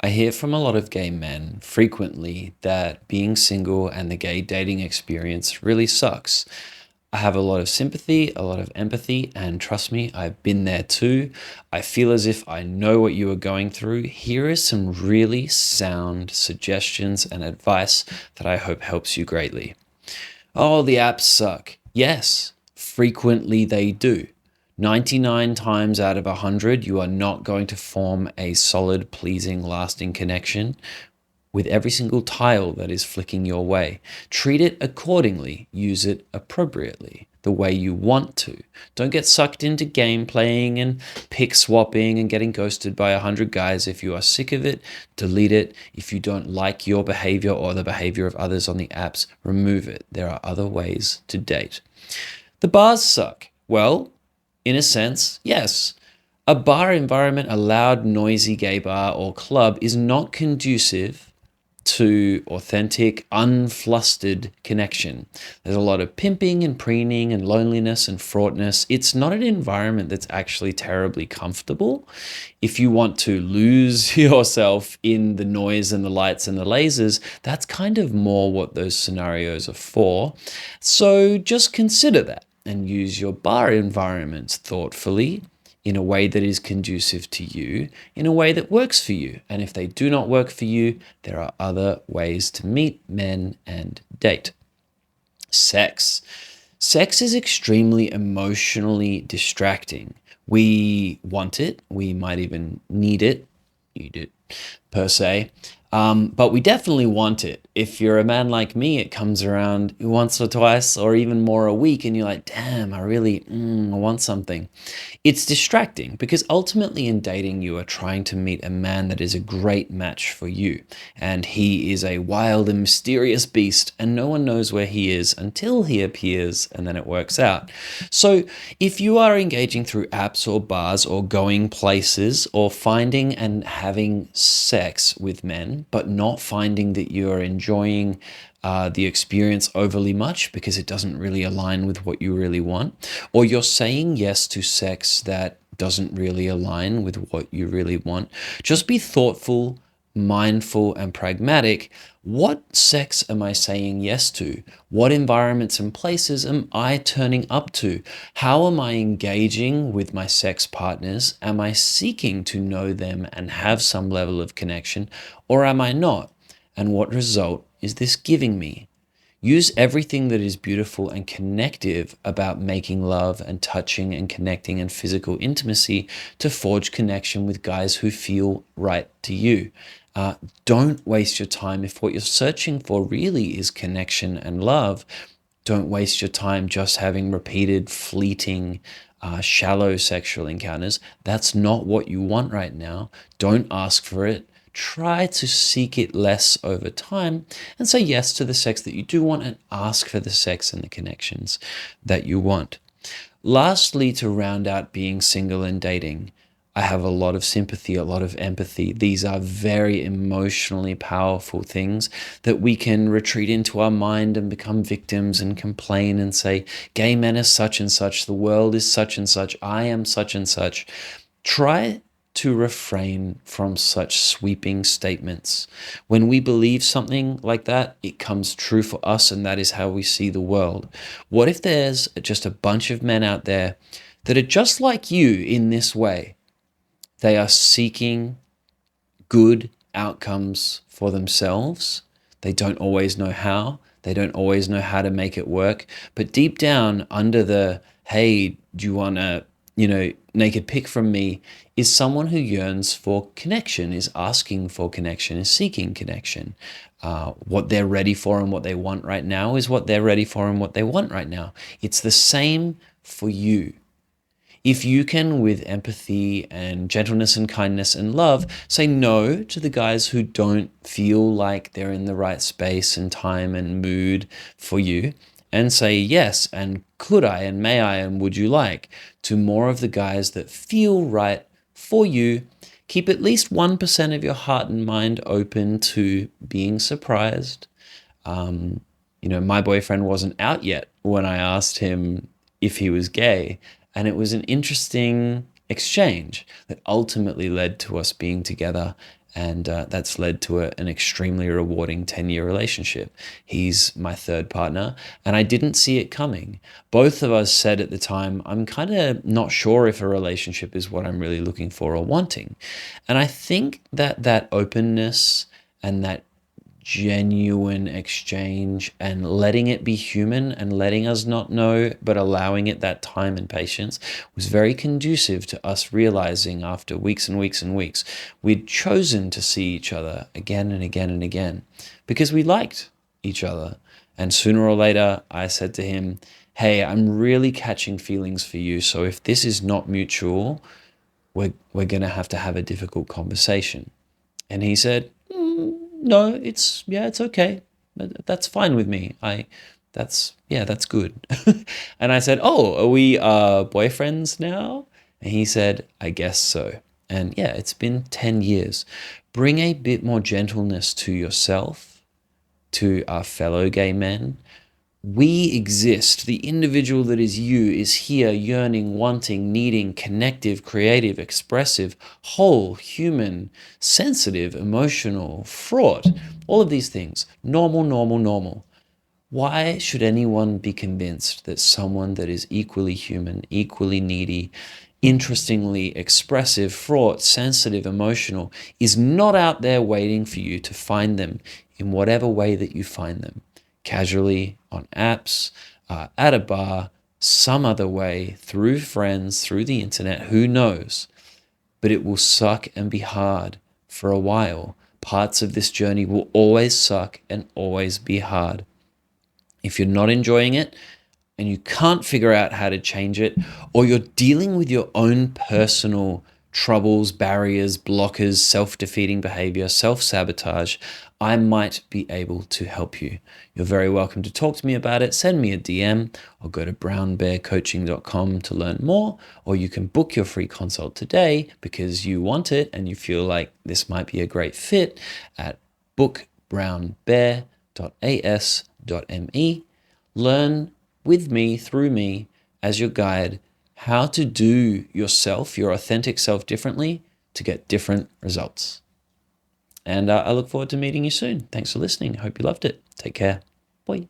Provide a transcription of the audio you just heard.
I hear from a lot of gay men frequently that being single and the gay dating experience really sucks. I have a lot of sympathy, a lot of empathy, and trust me, I've been there too. I feel as if I know what you are going through. Here is some really sound suggestions and advice that I hope helps you greatly. Oh, the apps suck. Yes, frequently they do. 99 times out of 100, you are not going to form a solid, pleasing, lasting connection with every single tile that is flicking your way. Treat it accordingly, use it appropriately, the way you want to. Don't get sucked into game playing and pick swapping and getting ghosted by 100 guys. If you are sick of it, delete it. If you don't like your behavior or the behavior of others on the apps, remove it. There are other ways to date. The bars suck. Well, in a sense, yes. A bar environment, a loud, noisy gay bar or club, is not conducive to authentic, unflustered connection. There's a lot of pimping and preening and loneliness and fraughtness. It's not an environment that's actually terribly comfortable. If you want to lose yourself in the noise and the lights and the lasers, that's kind of more what those scenarios are for. So just consider that and use your bar environments thoughtfully in a way that is conducive to you, in a way that works for you. And if they do not work for you, there are other ways to meet men and date. Sex. Sex is extremely emotionally distracting. We want it, we might even need it, per se. But we definitely want it. If you're a man like me, it comes around once or twice or even more a week, and you're like, damn, I want something. It's distracting because ultimately in dating, you are trying to meet a man that is a great match for you. And he is a wild and mysterious beast, and no one knows where he is until he appears, and then it works out. So if you are engaging through apps or bars or going places or finding and having sex with men, but not finding that you are enjoying the experience overly much because it doesn't really align with what you really want, or you're saying yes to sex that doesn't really align with what you really want, just be thoughtful, mindful, and pragmatic. What sex am I saying yes to? What environments and places am I turning up to? How am I engaging with my sex partners? Am I seeking to know them and have some level of connection, or am I not? And what result is this giving me? Use everything that is beautiful and connective about making love and touching and connecting and physical intimacy to forge connection with guys who feel right to you. Don't waste your time. If what you're searching for really is connection and love, don't waste your time just having repeated, fleeting, shallow sexual encounters. That's not what you want right now. Don't ask for it. Try to seek it less over time and say yes to the sex that you do want and ask for the sex and the connections that you want. Lastly, to round out being single and dating, I have a lot of sympathy, a lot of empathy. These are very emotionally powerful things that we can retreat into our mind and become victims and complain and say, gay men are such and such, the world is such and such, I am such and such. Try to refrain from such sweeping statements. When we believe something like that, it comes true for us, and that is how we see the world. What if there's just a bunch of men out there that are just like you in this way? They are seeking good outcomes for themselves. They don't always know how. They don't always know how to make it work. But deep down, under the, hey, do you want to, naked pic from me, is someone who yearns for connection, is asking for connection, is seeking connection. What they're ready for and what they want right now is what they're ready for and what they want right now. It's the same for you. If you can, with empathy and gentleness and kindness and love, say no to the guys who don't feel like they're in the right space and time and mood for you, and say yes and could I and may I and would you like to more of the guys that feel right for you, keep at least 1% of your heart and mind open to being surprised. My boyfriend wasn't out yet when I asked him if he was gay. And it was an interesting exchange that ultimately led to us being together. And that's led to an extremely rewarding 10-year relationship. He's my third partner, and I didn't see it coming. Both of us said at the time, I'm kind of not sure if a relationship is what I'm really looking for or wanting. And I think that that openness and that genuine exchange and letting it be human and letting us not know, but allowing it that time and patience was very conducive to us realizing after weeks and weeks and weeks, we'd chosen to see each other again and again and again because we liked each other. And sooner or later, I said to him, hey, I'm really catching feelings for you. So if this is not mutual, we're going to have a difficult conversation. And he said, no, it's okay. That's fine with me. That's good. And I said, oh, are we boyfriends now? And he said, I guess so. And yeah, it's been 10 years. Bring a bit more gentleness to yourself, to our fellow gay men. We exist. The individual that is you is here, yearning, wanting, needing, connective, creative, expressive, whole, human, sensitive, emotional, fraught. All of these things. Normal, normal, normal. Why should anyone be convinced that someone that is equally human, equally needy, interestingly expressive, fraught, sensitive, emotional, is not out there waiting for you to find them in whatever way that you find them? Casually, on apps, at a bar, some other way, through friends, through the internet, who knows? But it will suck and be hard for a while. Parts of this journey will always suck and always be hard. If you're not enjoying it and you can't figure out how to change it, or you're dealing with your own personal troubles, barriers, blockers, self-defeating behavior, self-sabotage, I might be able to help you. You're very welcome to talk to me about it. Send me a DM or go to brownbearcoaching.com to learn more, or you can book your free consult today because you want it and you feel like this might be a great fit at bookbrownbear.as.me. Learn with me, through me, as your guide, how to do yourself, your authentic self, differently to get different results. And I look forward to meeting you soon. Thanks for listening. Hope you loved it. Take care. Bye.